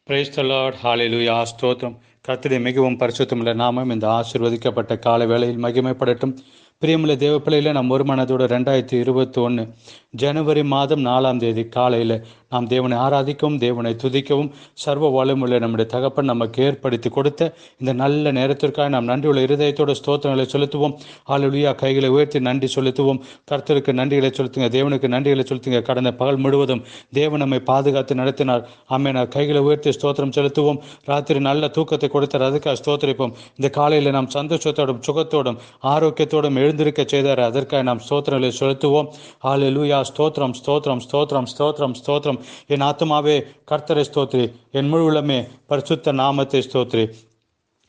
Praise the Lord. ஹல்லேலூயா. ஸ்தோத்திரம். கர்த்தருடைய மிகவும் பரிசுத்தமுள்ள நாமம் இந்த ஆசீர்வதிக்கப்பட்ட கால வேளையில் மகிமைப்படட்டும். பிரியமுள்ள தேவ பிள்ளையில் நாம் ஒரு மனதோடு 2021 ஜனவரி மாதம் 4ஆம் தேதி காலையில் நாம் தேவனை ஆராதிக்கவும் தேவனை துதிக்கவும் சர்வ வல்லமையுள்ள நம்முடைய தகப்பன் நமக்கு ஏற்படுத்தி கொடுத்த இந்த நல்ல நேரத்திற்காக நாம் நன்றியுள்ள இருதயத்தோடு ஸ்தோத்திரங்களை செலுத்துவோம். ஹல்லேலூயா. கைகளை உயர்த்தி நன்றி செலுத்துவோம். கர்த்தருக்கு நன்றிகளை செலுத்துங்க, தேவனுக்கு நன்றிகளை செலுத்துங்க. கடந்த பகல் முழுவதும் தேவன் நம்மை பாதுகாத்து நடத்தினார். ஆமென். கைகளை உயர்த்தி ஸ்தோத்திரம் செலுத்துவோம். ராத்திரி நல்ல தூக்கத்தை கொடுத்தார், அதுக்காக ஸ்தோத்திரிப்போம். இந்த காலையில் நாம் சந்தோஷத்தோடும் சுகத்தோடும் ஆரோக்கியத்தோடும் எழுந்திருக்க செய்தார், அதற்காக நாம் ஸ்தோத்திரங்களை செலுத்துவோம். ஹல்லேலூயா. ஸ்தோத்திரம் ஸ்தோத்திரம் ஸ்தோத்திரம் ஸ்தோத்திரம் ஸ்தோத்திரம். என் ஆத்துமாவே கர்த்தரை ஸ்தோத்திரி, என் முழு உள்ளமே பரிசுத்த நாமத்தை ஸ்தோத்திரி.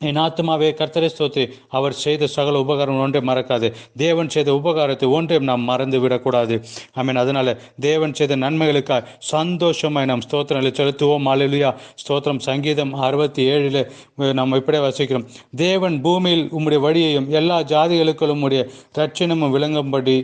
என் ஆத்மாவே கர்த்தரை ஸ்தோத்திரி, அவர் செய்த சகல உபகாரம் ஒன்றை மறக்காது. தேவன் செய்த உபகாரத்தை ஒன்றையும் நாம் மறந்து விடக்கூடாது. ஆமென். அதனால தேவன் செய்த நன்மைகளுக்காக சந்தோஷமாய் நாம் ஸ்தோத்திரங்களை செலுத்துவோம். ஹல்லேலூயா. ஸ்தோத்திரம். சங்கீதம் 67 நாம் இப்படியே வாசிக்கிறோம். தேவன் பூமியில் உம்முடைய வழியையும் எல்லா ஜாதிகளுக்கும் உம்முடைய இரட்சணமும் விளங்கும்படி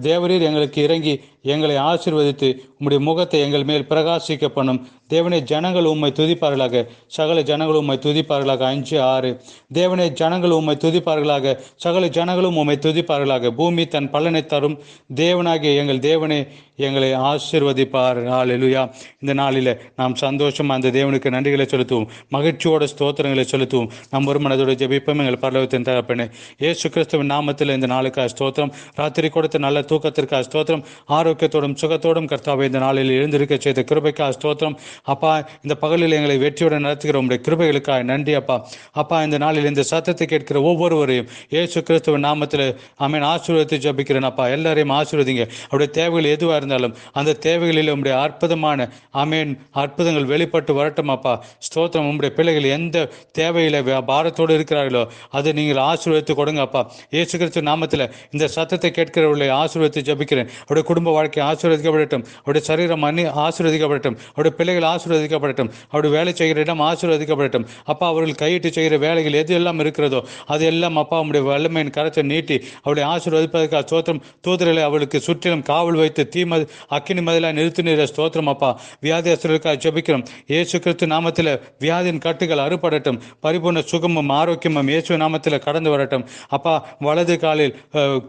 தேவரீர் எங்களுக்கு இறங்கி எங்களை ஆசீர்வதித்து உம்முடைய முகத்தை எங்கள் மேல் பிரகாசிக்க பண்ணும். தேவனே, ஜனங்கள் உம்மை துதிப்பார்களாக, சகல ஜனங்கள் உம்மை துதிப்பார்களாக. 5:6. தேவனே, ஜனங்கள் உம்மை துதிப்பார்களாக, சகல ஜனங்களும் உம்மை துதிப்பார்களாக. பூமி தன் பலனை தரும். தேவனாகிய எங்கள் தேவனே எங்களை ஆசீர்வதிப்பார். ஹல்லேலூயா. இந்த நாளில் நாம் சந்தோஷமாக அந்த தேவனுக்கு நன்றிகளை செலுத்துவோம், மகிழ்ச்சியோட ஸ்தோத்திரங்களை செலுத்துவோம். நாம் ஒரு மனதோடு ஜெபிப்போம். எங்கள் பரலோகத்தின் தகப்பனே, இயேசு கிறிஸ்துவின் நாமத்தில் இந்த நாளுக்காக ஸ்தோத்திரம். ராத்திரி கொடுத்த நல்ல தூக்கத்திற்காக ஸ்தோத்திரம். ஆரோக்கியத்தோடும் சுகத்தோடும் கர்த்தாவே இந்த நாளில் எழுந்திருக்க செய்த கிருபைக்காக ஸ்தோத்திரம். அப்பா, இந்த பகலில் எங்களை வெற்றியுடன் நடத்துகிற உங்களுடைய கிருபைகளுக்காக நன்றி அப்பா. அப்பா, இந்த நாளில் இந்த சத்தத்தை கேட்கிற ஒவ்வொருவரையும் இயேசு கிறிஸ்துவின் நாமத்தில் ஆமென் ஆசீர்வதித்து ஜெபிக்கிறேன் அப்பா. எல்லாரையும் ஆசீர்வதிங்க. அவருடைய தேவைகள் எதுவாக இருந்தாலும் அந்த தேவைகளில் உங்களுடைய அற்புதமான ஆமென் அற்புதங்கள் வெளிப்பட்டு வரட்டும் அப்பா. ஸ்தோத்திரம். உங்களுடைய பிள்ளைகள் எந்த தேவையில் பாரத்தோடு இருக்கிறார்களோ அதை நீங்கள் ஆசீர்வதித்து கொடுங்க அப்பா. இயேசு கிறிஸ்து நாமத்தில் இந்த சத்தத்தை கேட்கிறவர்களை ஆசீர்வதித்து ஜெபிக்கிறேன். அவருடைய குடும்ப வாழ்க்கை ஆசீர்வதிக்கப்படட்டும். அவருடைய சரீரம் ஆசீர்வதிக்கப்படட்டும். அவருடைய பிள்ளைகள் ஆசீர்வதிக்கப்படட்டும். அவருடைய வேலை செய்கிற இடம் ஆசீர்வதிக்கப்படட்டும் அப்பா. அவர்கள் கையிட்டு செய்கிற வேலைகள் எது எல்லாம் இருக்கிறதோ அது எல்லாம் அப்பா உங்களுடைய வல்லமையின் கரத்தை நீட்டி அவருடைய ஆசீர்வதிப்பதற்காக ஸ்தோத்திரம். தூதர்களை அவளுக்கு சுற்றிலும் காவல் வைத்து அக்கினி மதிலாக நிறுத்தினீர ஸ்தோத்திரம் அப்பா. வியாதியஸ்தர்களுக்காக ஜெபிக்கிறோம். இயேசு கிறிஸ்து நாமத்தில் வியாதியின் கட்டுகள் அறுபடட்டும். பரிபூர்ண சுகமும் ஆரோக்கியமும் இயேசு நாமத்தில் கடந்து வரட்டும் அப்பா. வலது காலில்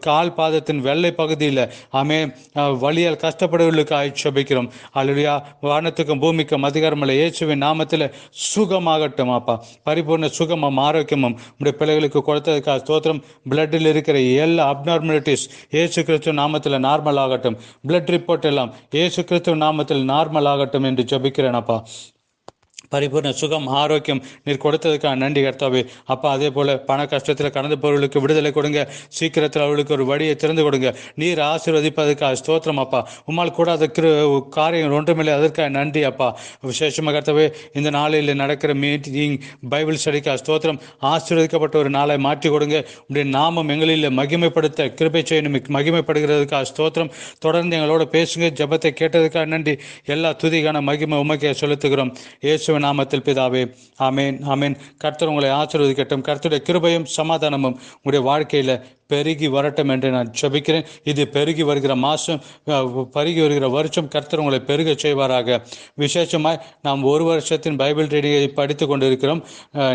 கால் பாதத்தின் வெள்ளை பகுதியில் ஆமே வலியால் கஷ்டப்படுவர்களுக்காக ஜெபிக்கிறோம். அல்லேலூயா. வானத்துக்கும் பூமிக்கும் அதிகாரமுள்ள இயேசுவின் நாமத்தில் சுகமாகட்டும் அப்பா. பரிபூர்ண சுகமும் ஆரோக்கியமும் உடைய பிள்ளைகளுக்கு கொடுத்ததுக்காக ஸ்தோத்திரம். பிளட்டில் இருக்கிற எல்லா அப்நார்மலிட்டிஸ் இயேசு கிறிஸ்து நாமத்தில் நார்மல் ஆகட்டும். பிளட் ரிப்போர்ட் எல்லாம் இயேசு கிறிஸ்து நாமத்தில் நார்மல் ஆகட்டும் என்று ஜெபிக்கிறேன் அப்பா. பரிபூர்ண சுகம் ஆரோக்கியம் நீர் கொடுத்ததுக்காக நன்றி கர்த்தாவே அப்பா. அதே போல் பண கஷ்டத்தில் கடந்த பொருளுக்கு விடுதலை கொடுங்க. சீக்கிரத்தில் அவளுக்கு ஒரு வழியை திறந்து கொடுங்க. நீர் ஆசீர்வதிப்பதற்காக ஸ்தோத்திரம் அப்பா. உம்மால் கூட அதற்கு காரியம் ஒன்றுமில்லை, அதற்காக நன்றி அப்பா. விசேஷமாக கர்த்தாவே, இந்த நாளில் நடக்கிற மீட்டிங் பைபிள் ஸ்டடிக்காக ஸ்தோத்திரம். ஆசீர்வதிக்கப்பட்ட ஒரு நாளை மாற்றி கொடுங்க. உடைய நாமம் எங்களில் மகிமைப்படுத்த கிருபை செய்யணும். மகிமைப்படுகிறதுக்காக ஸ்தோத்திரம். தொடர்ந்து எங்களோட பேசுங்க. ஜெபத்தை கேட்டதுக்காக நன்றி. எல்லா துதிக்கான மகிமை உமக்கே செலுத்துகிறோம். இயேசுவின் நாமத்தில் பிதாவே, ஆமேன் ஆமேன். கர்த்தர் உங்களை ஆசீர்வதிக்கட்டும். கர்த்தருடைய கிருபையும் சமாதானமும் உங்களுடைய வாழ்க்கையில் பெருகி வரட்டும் என்று நான் ஜெபிக்கிறேன். இது பெருகி வருகிற மாதம், பெருகி வருகிற வருஷம் கர்த்தர் உங்களை பெருக செய்வாராக. விசேஷமாய் நாம் ஒரு வருஷத்தின் பைபிள் ரீடிங்கை படித்து கொண்டிருக்கிறோம்.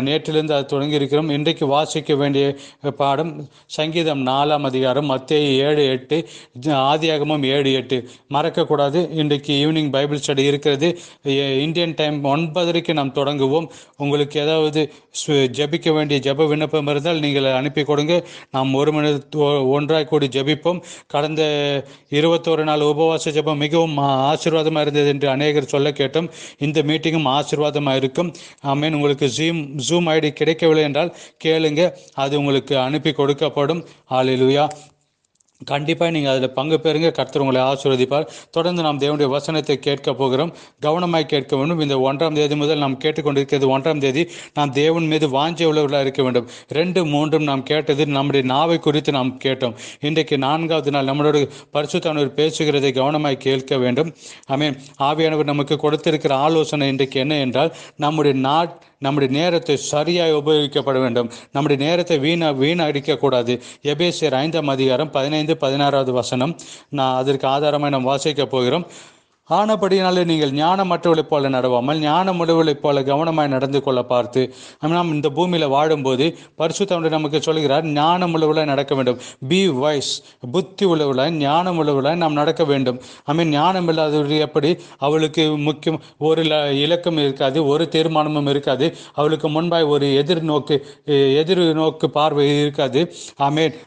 நேற்றிலிருந்து அது தொடங்கி இருக்கிறோம். இன்றைக்கு வாசிக்க வேண்டிய பாடம் சங்கீதம் 4ஆம் அதிகாரம், மத்தேயு 7:8, ஆதியாகமம் 7:8. மறக்கக்கூடாது. இன்றைக்கு ஈவினிங் பைபிள் ஸ்டடி இருக்கிறது. இந்தியன் டைம் 9:30 நாம் தொடங்குவோம். உங்களுக்கு ஏதாவது ஜெபிக்க வேண்டிய ஜெப விண்ணப்பம் இருந்தால் நீங்கள் அனுப்பி கொடுங்க. நாம் ஒரு மணி ஒன்றாய் கூடி ஜெபிப்போம். கடந்த 21 நாள் உபவாச ஜெபம் மிகவும் ஆசீர்வாதமாக இருந்தது என்று அநேகர் சொல்ல கேட்டோம். இந்த மீட்டிங்கும் ஆசீர்வாதமாக இருக்கும். ஆமேன். உங்களுக்கு ஜூம் ஐடி கிடைக்கவில்லை என்றால் கேளுங்க, அது உங்களுக்கு அனுப்பி கொடுக்கப்படும். ஹல்லேலூயா. கண்டிப்பாக நீங்கள் அதில் பங்கு பெறுங்க. கர்த்தர் உங்களை ஆசீர்வதிப்பார். தொடர்ந்து நாம் தேவனுடைய வசனத்தை கேட்க போகிறோம். கவனமாய் கேட்க வேண்டும். இந்த 1ஆம் தேதி முதல் நாம் கேட்டுக்கொண்டிருக்கிறது 1ஆம் தேதி. நாம் தேவன் மீது வாஞ்சை உள்ளவர்களாக இருக்க வேண்டும். 2, 3 நாம் கேட்டது நம்முடைய நாவை குறித்து நாம் கேட்டோம். இன்றைக்கு 4ஆவது நாள் நம்மளோட பரிசுத்தவான்கள் பேசுகிறதை கவனமாய் கேட்க வேண்டும். ஆமென். ஆவியானவர் நமக்கு கொடுத்திருக்கிற ஆலோசனை இன்றைக்கு என்ன என்றால், நம்முடைய நேரத்தை சரியாக உபயோகிக்கப்பட வேண்டும். நம்முடைய நேரத்தை வீணடிக்கக்கூடாது. எபேசியர் 5ஆம் அதிகாரம் 15, 16வது வசனம். நான் அதற்கு ஆதாரமாக நாம் வாசிக்க போகிறோம். ஆனபடினாலே நீங்கள் ஞானமற்றவர்களைப் போல நடவாமல் ஞானமுள்ளவர்களைப் போல கவனமாய் நடந்து கொள்ள பார்த்து நாம் இந்த பூமியில் வாழும்போது பரிசுத்தவன் நமக்கு சொல்கிறார், ஞானமுள்ளவர்களாய் நடக்க வேண்டும். பி வைஸ், புத்தி உள்ளவர்களாய் ஞானம் உள்ளவர்களாய் நாம் நடக்க வேண்டும். ஞானம் இல்லாதவர்கள் எப்படி? அவளுக்கு முக்கியம் ஒரு இலக்கம் இருக்காது, ஒரு தீர்மானமும் இருக்காது, அவளுக்கு முன்பாய் ஒரு எதிர்நோக்கு பார்வை இருக்காது.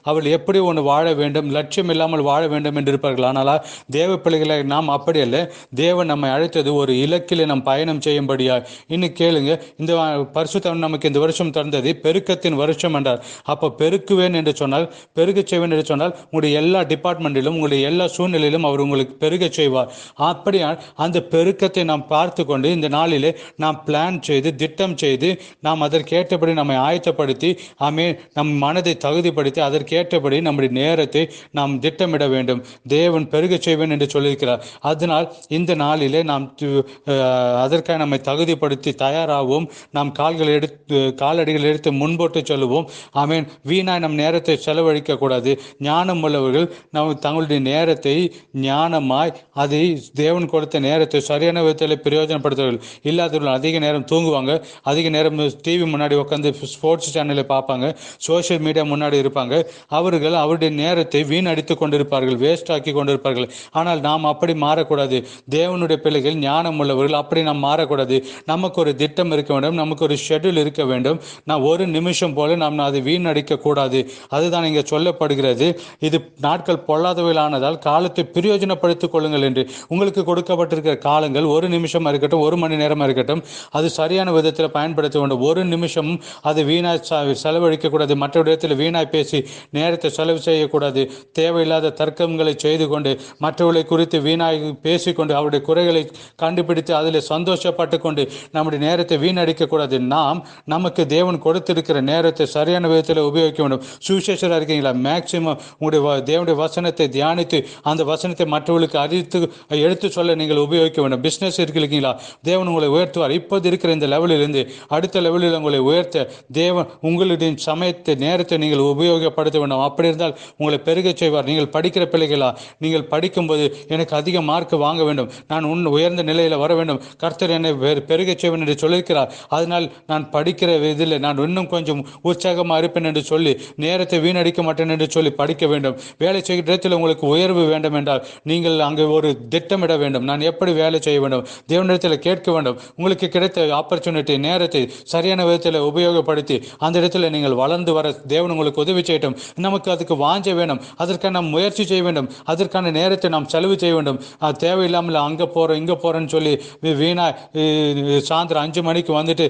அவள் எப்படி ஒன்று வாழ வேண்டும், லட்சியம் இல்லாமல் வாழ வேண்டும் என்று இருப்பார்கள். ஆனால் தேவ பிள்ளைகளை நாம் அப்படி அல்ல. தேவன் நம்மை அழைத்தது ஒரு இலக்கிலே நாம் பயணம் செய்யும்படியா. இன்னும் கேளுங்க, இந்த பரிசுத்தம் நமக்கு இந்த வருஷம் தந்தது பெருக்கத்தின் வருஷம் என்றார். அப்போ பெருக்குவேன் என்று சொன்னால், பெருக செய்வேன் என்று சொன்னால், உங்களுடைய எல்லா டிபார்ட்மெண்ட்டிலும் உங்களுடைய எல்லா சூழ்நிலையிலும் அவர் உங்களுக்கு பெருக செய்வார். அப்படியா அந்த பெருக்கத்தை நாம் பார்த்து கொண்டு இந்த நாளிலே நாம் பிளான் செய்து திட்டம் செய்து நாம் அதற்கேற்றபடி நம்மை ஆயத்தப்படுத்தி நம் மனதை தகுதிப்படுத்தி அதற்கேற்றபடி நம்முடைய நேரத்தை நாம் திட்டமிட வேண்டும். தேவன் பெருக செய்வேன் என்று சொல்லியிருக்கிறார். அதனால் இந்த நாளிலே நாம் அதற்காக நம்மை தகுதிப்படுத்தி தயாராகவும் நாம் காலடிகள் எடுத்து முன்போட்டு சொல்லுவோம். வீணாய் நம் நேரத்தை செலவழிக்க கூடாது. ஞானம் உள்ளவர்கள் தங்களுடைய நேரத்தை ஞானமாய் அதை தேவன் கொடுத்த நேரத்தை சரியான விதத்தில் பிரயோஜனப்படுத்துவார்கள். இல்லாதவர்கள் அதிக நேரம் தூங்குவாங்க, அதிக நேரம் டிவி முன்னாடி உட்காந்து ஸ்போர்ட்ஸ் சேனலை பார்ப்பாங்க, சோசியல் மீடியா முன்னாடி இருப்பாங்க. அவர்கள் அவருடைய நேரத்தை வீணடித்து கொண்டிருப்பார்கள், வேஸ்ட் ஆக்கி கொண்டிருப்பார்கள். ஆனால் நாம் அப்படி மாறக்கூடாது. தேவனுடைய பிள்ளைகள் ஞானம் உள்ளவர்கள், அப்படி நாம் மாறக்கூடாது. நமக்கு ஒரு திட்டம் இருக்க வேண்டும், நமக்கு ஒரு ஷெட்யூல் இருக்க வேண்டும். நான் ஒரு நிமிஷம் போல நாம் அதை வீணடிக்க கூடாது. அதுதான் இங்கே சொல்லப்படுகிறது. இது நாட்கள் பொல்லாதவையானதால் காலத்தை பிரயோஜனப்படுத்திக் கொள்ளுங்கள் என்று. உங்களுக்கு கொடுக்கப்பட்டிருக்கிற காலங்கள் ஒரு நிமிஷம் இருக்கட்டும், ஒரு மணி நேரம் இருக்கட்டும், அது சரியான விதத்தில் பயன்படுத்த வேண்டும். ஒரு நிமிஷமும் அது வீணாய் செலவழிக்கக்கூடாது. மற்ற இடத்தில் வீணாய் பேசி நேரத்தை செலவு செய்யக்கூடாது. தேவையில்லாத தர்க்கங்களை செய்து கொண்டு மற்றவர்களை குறித்து வீணாய் பேசிக்கொண்டு அவருடைய குறைகளை கண்டுபிடித்து அதில் சந்தோஷப்பட்டு கொண்டு நம்முடைய நேரத்தை வீணடிக்கக்கூடாது. நமக்கு தேவன் கொடுத்திருக்கிற நேரத்தை சரியான விதத்தில் உபயோகிக்க வேண்டும். சுவிசேஷராக இருக்கீங்களா, மேக்சிமம் உங்களுடைய தேவனுடைய வசனத்தை தியானித்து அந்த வசனத்தை மற்றவர்களுக்கு எடுத்து சொல்ல நீங்கள் உபயோகிக்க வேண்டும். பிஸ்னஸ் இருக்கீங்களா, தேவன் உங்களை உயர்த்துவார். இப்போது இருக்கிற இந்த லெவலிலிருந்து அடுத்த லெவலில் உங்களை உயர்த்த தேவன் உங்களுடைய சமயத்தை நேரத்தை நீங்கள் உபயோகப்படுத்த வேண்டும். அப்படி இருந்தால் உங்களை பெருக செய்வார். நீங்கள் படிக்கிற பிள்ளைகளா, நீங்கள் படிக்கும்போது எனக்கு அதிக மார்க் வாங்க வேண்டும், நான் உயர்ந்த நிலையில் வர வேண்டும், கர்த்தர் என்னை பெருக செய்வேன் என்று சொல்லியிருக்கிறார். அதனால் நான் படிக்கிற இதில் நான் இன்னும் கொஞ்சம் உற்சாகமாக இருப்பேன் என்று சொல்லி நேரத்தை வீணடிக்க மாட்டேன் என்று சொல்லி படிக்க வேண்டும். வேலை செய்கிற இடத்தில் உங்களுக்கு உயர்வு வேண்டும் என்றால் நீங்கள் அங்கே ஒரு திட்டமிட வேண்டும். நான் எப்படி வேலை செய்ய வேண்டும், தேவனிடத்தில் கேட்க வேண்டும். உங்களுக்கு கிடைத்த ஆப்பர்ச்சுனிட்டி நேரத்தை சரியான விதத்தில் உபயோகப்படுத்தி அந்த இடத்துல நீங்கள் வளர்ந்து வர தேவன் உங்களுக்கு உதவி செய்யட்டும். நமக்கு அதுக்கு வாஞ்ச வேணும், அதற்கான நாம் முயற்சி செய்ய வேண்டும், அதற்கான நேரத்தை நாம் செலவு செய்ய வேண்டும். தேவையில்லாமல் அங்கே போகிறோம் இங்கே போகிறேன்னு சொல்லி வீணா சாயந்தரம் 5 மணிக்கு வந்துட்டு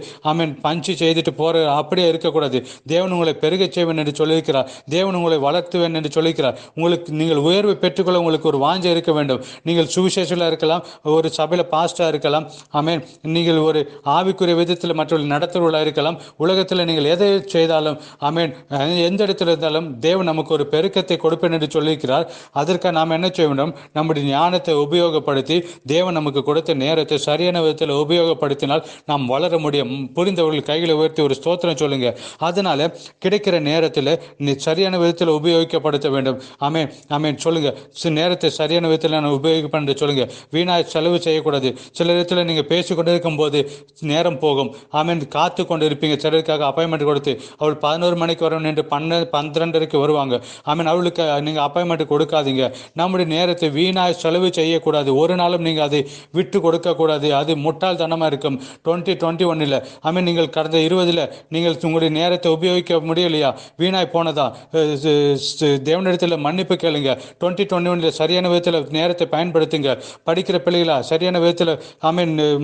பஞ்சு செய்துட்டு போகிற அப்படியே இருக்கக்கூடாது. தேவன் உங்களை பெருக செய்வேன் என்று சொல்லியிருக்கிறார். தேவன் உங்களை வளர்த்துவேன் என்று சொல்லியிருக்கிறார். நீங்கள் உயர்வை பெற்றுக்கொள்ள உங்களுக்கு ஒரு வாஞ்சை இருக்க வேண்டும். நீங்கள் சுவிசேஷலாக இருக்கலாம், ஒரு சபையில் பாஸ்டாக இருக்கலாம், நீங்கள் ஒரு ஆவிக்குரிய விதத்தில் மற்றவர்கள் நடத்துவர்களாக இருக்கலாம். உலகத்தில் நீங்கள் எதை செய்தாலும் எந்த இடத்துல இருந்தாலும் தேவன் நமக்கு ஒரு பெருக்கத்தை கொடுப்பேன் என்று சொல்லியிருக்கிறார். அதற்காக நாம் என்ன செய்ய வேண்டும், நம்முடைய ஞானத்தை உபயோகப்படுத்தி தேவன் நமக்கு கொடுத்த நேரத்தை சரியான விதத்தில் உபயோகப்படுத்தினால் நாம் வளர முடியும். புரிந்தவர்கள் கைகளை உயர்த்தி ஒரு ஸ்தோத்திரம் சொல்லுங்க. அதனால கிடைக்கிற நேரத்தில் சரியான விதத்தில் உபயோகிக்கப்படுத்த வேண்டும். சொல்லுங்க, நேரத்தை சரியான விதத்தில் நான் உபயோகிப்பேன் சொல்லுங்க. வீணாய் செலவு செய்யக்கூடாது. சில இடத்துல நீங்கள் பேசிக்கொண்டு இருக்கும் போது நேரம் போகும். காத்து கொண்டு இருப்பீங்க. சிலருக்காக அப்பாயின்மெண்ட் கொடுத்து அவள் 11 மணிக்கு வரணும் என்று 12:30 வருவாங்க. அவளுக்கு நீங்கள் அப்பாயின்மெண்ட் கொடுக்காதீங்க. நம்முடைய நேரத்தை வீணாய் செலவு செய்யக்கூடாது. ஒரு நாளும் நீங்கள் அதை விட்டு கொடுக்கக்கூடாது. அது முட்டாள்தனமாக இருக்கும். 2021 நீங்கள் கடந்த 20 நீங்கள் உங்களுடைய நேரத்தை உபயோகிக்க முடியலையா, வீணாய் போனதா, தேவனிடத்தில் மன்னிப்பு கேளுங்க. 2021 சரியான விதத்தில் நேரத்தை பயன்படுத்துங்க. படிக்கிற பிள்ளைகளா, சரியான விதத்தில்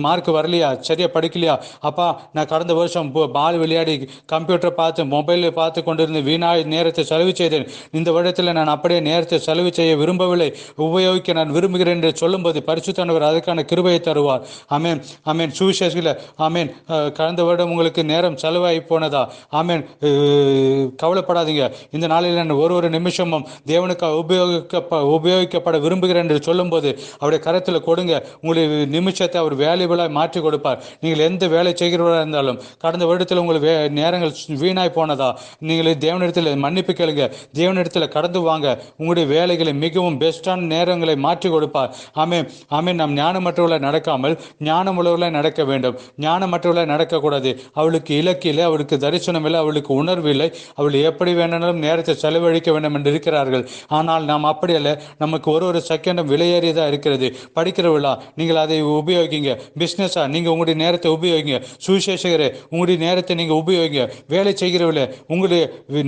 மார்க் வரலையா, சரியா படிக்கலையா, அப்பா நான் கடந்த வருஷம் பால் விளையாடி கம்ப்யூட்டர் பார்த்து மொபைலில் பார்த்து கொண்டிருந்து வீணாய் நேரத்தை செலவு செய்தேன். இந்த வருடத்தில் நான் அப்படியே நேரத்தை செலவு செய்ய விரும்பவில்லை, உபயோகிக்க நான் விரும்புகிறேன் என்று சொல்லும்போது பரிசுத்தவர் அதற்கான கிருபையை தருவார். சுவிசேஷில் கடந்த வருடம் உங்களுக்கு நேரம் செலவாகி போனதா, கவலைப்படாதீங்க. இந்த நாளில் நான் ஒரு நிமிஷமும் தேவனுக்கு உபயோகிக்கப்பட விரும்புகிறேன் என்று சொல்லும்போது அவருடைய கரத்தில் கொடுங்க. உங்களுடைய நிமிஷத்தை அவர் வேல்யூபிளாக மாற்றி கொடுப்பார். நீங்கள் எந்த வேலை செய்கிறவராக இருந்தாலும் கடந்த வருடத்தில் உங்களுக்கு நேரங்கள் வீணாய் போனதா, நீங்கள் தேவனிடத்தில் மன்னிப்பு கேளுங்க. தேவனிடத்தில் கடந்து வாங்க. உங்களுடைய வேலைகளை மிகவும் பெஸ்டான நேரங்களை மாற்றி கொடுப்பார். ஆமென் ஆமென். நாம் ஞானமற்றவர்களாய் நடக்காமல் ஞானமுள்ளவர்களாய் நடக்க வேண்டும். ஞானமற்றவர்களாய் நடக்கக்கூடாது. அவளுக்கு இலக்கு இல்லை, அவளுக்கு தரிசனம் இல்லை, அவளுக்கு உணர்வு இல்லை. அவள் எப்படி வேணாலும் நேரத்தை செலவழிக்க வேண்டும் என்று இருக்கிறார்கள். ஆனால் நாம் அப்படி அல்ல. நமக்கு ஒரு ஒரு செகண்டும் விலையேறியதாக இருக்கிறது. படிக்கிற விழா, நீங்கள் அதை உபயோகிங்க. பிஸ்னஸா, நீங்கள் உங்களுடைய நேரத்தை உபயோகிங்க. சுவிசேஷகரே, உங்களுடைய நேரத்தை நீங்கள் உபயோகிங்க. வேலை செய்கிறவர்களே, உங்களுடைய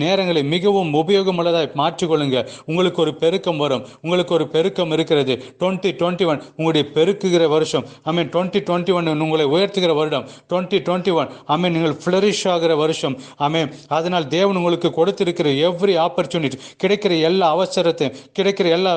நேரங்களை மிகவும் உபயோகமுள்ளதாய் மாற்றிக்கொள்ளுங்க. உங்களுக்கு ஒரு பெருக்கம் வரும். உங்களுக்கு ஒரு பெருக்கம் இருக்கிறது. 2021 உங்களுடைய பெருக்குகிற வருஷம். ஆமென். 2021 உங்களை உயர்த்துகிற வருடம். 2021 ஆமென், நீங்கள் ஃப்ளரிஷ் ஆகிற வருஷம். ஆமென். அதனால் தேவன் உங்களுக்கு கொடுத்திருக்கிற எவ்ரி ஆப்பர்ச்சுனிட்டி, கிடைக்கிற எல்லா அவசரத்தையும், கிடைக்கிற எல்லா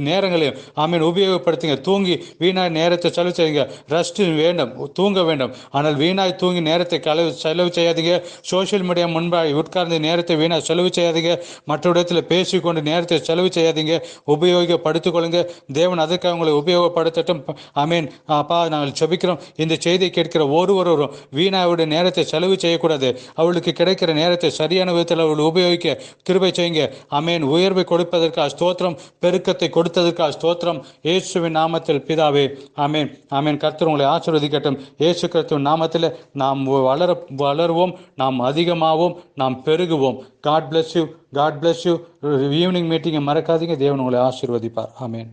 நேரங்களையும் ஆமென் உபயோகப்படுத்துங்க. தூங்கி வீணாய் நேரத்தை செலவு செய்யுங்க. ரெஸ்ட் வேண்டும், தூங்க வேண்டும். ஆனால் வீணாய் தூங்கி நேரத்தை செலவு செய்யாதீங்க. சோஷியல் மீடியா முன்பாக உட்கார்ந்து நேரத்தை வீணாய் செலவு செய்யாதீங்க. மற்ற இடத்துல பேசிக்கொண்டு நேரத்தை செலவு செய்யாதீங்க. உபயோகப்படுத்திக் கொள்ளுங்க. தேவன் அதற்காக உங்களை உபயோகப்படுத்தட்டும். ஆமென். அப்பா, நாங்கள் செபிக்கிறோம். இந்த செய்தியை கேட்கிற ஒருவரும் வீணாவுடைய நேரத்தை செலவு செய்யக்கூடாது. அவளுக்கு கிடைக்கிற நேரத்தை சரியான விதத்தில் அவள் உபயோகிக்க கிருபை செய்யுங்க. ஆமென். உயர்வை கொடுப்பதற்காக ஸ்தோத்திரம், பெருக்கத்தை கொடுத்ததற்காக ஸ்தோத்திரம். இயேசுவின் நாமத்தில் பிதாவே, ஆமென் ஆமென். கர்த்தர் உங்களை ஆசீர்வதிக்கட்டும். இயேசு கிறிஸ்துவின் நாமத்தில் நாம் வளருவோம், நாம் அதிகமாகவும், நாம் பெருகுவோம். God bless you, God bless you. Evening மீட்டிங்கை மறக்காதீங்க. தேவன் உங்களை ஆசீர்வதிப்பார். ஆமென்.